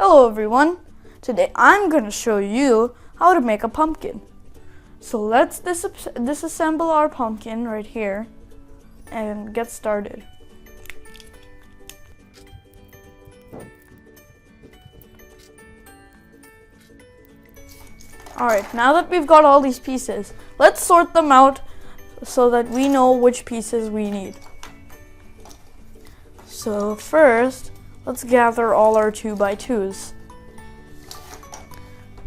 Hello everyone! Today I'm going to show you how to make a pumpkin. So let's disassemble our pumpkin right here and get started. Alright, now that we've got all these pieces, let's sort them out so that we know which pieces we need. So first, let's gather all our 2x2s.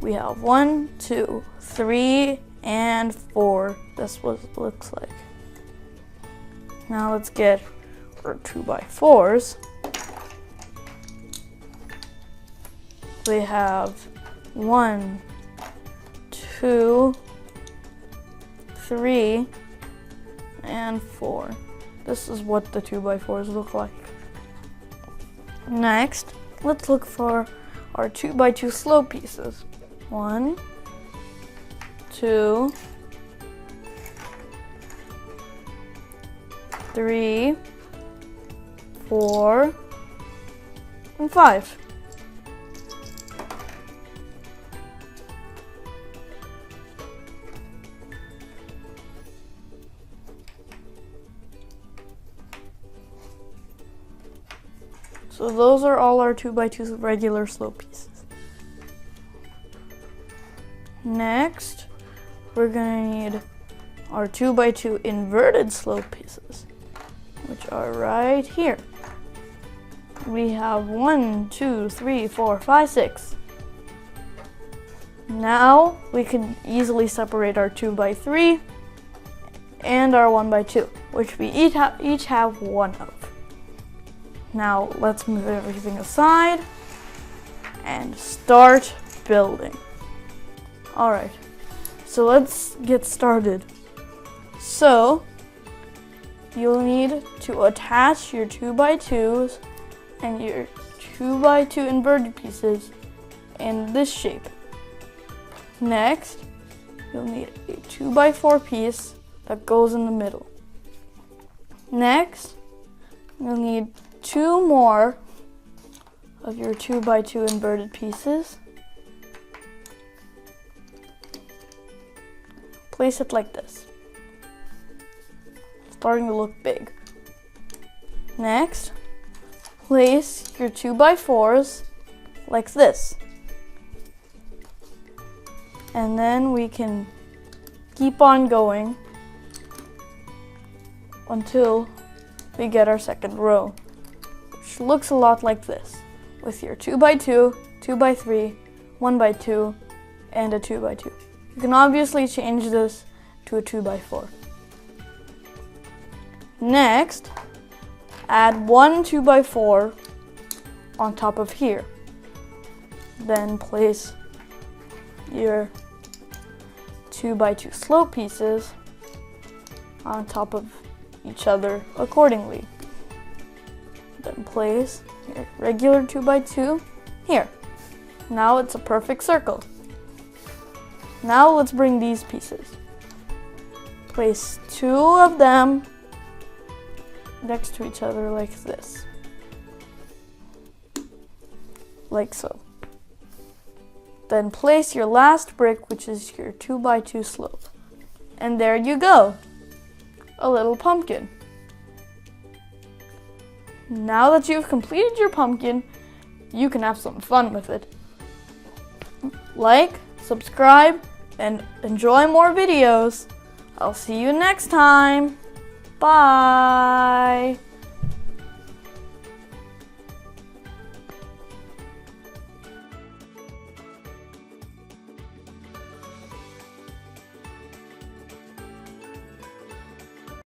We have 1, 2, 3, and 4. That's what it looks like. Now let's get our 2x4s. We have 1, 2, 3, and 4. This is what the 2x4s look like. Next, let's look for our 2x2 slope pieces. 1, 2, 3, 4, and 5. So those are all our 2x2 regular slope pieces. Next, we're gonna need our 2x2 inverted slope pieces, which are right here. We have 1, 2, 3, 4, 5, 6. Now we can easily separate our 2x3 and our 1x2, which we each have one of. Now let's move everything aside and start building. Alright, so let's get started. So, you'll need to attach your 2x2s and your 2x2 inverted pieces in this shape. Next, you'll need a 2x4 piece that goes in the middle. Next, you'll need 2 more of your 2x2 inverted pieces. Place it like this. Starting to look big. Next, place your 2x4s like this. And then we can keep on going until we get our second row, which looks a lot like this, with your 2x2, 2x3, 1x2, and a 2x2. You can obviously change this to a 2x4. Next, add 1 2x4 on top of here. Then place your 2x2 slope pieces on top of each other accordingly. Then place your regular 2x2 here. Now it's a perfect circle. Now let's bring these pieces. Place 2 of them next to each other like this. Like so. Then place your last brick, which is your 2x2 slope. And there you go. A little pumpkin. Now that you've completed your pumpkin, you can have some fun with it. Like, subscribe, and enjoy more videos. I'll see you next time. Bye.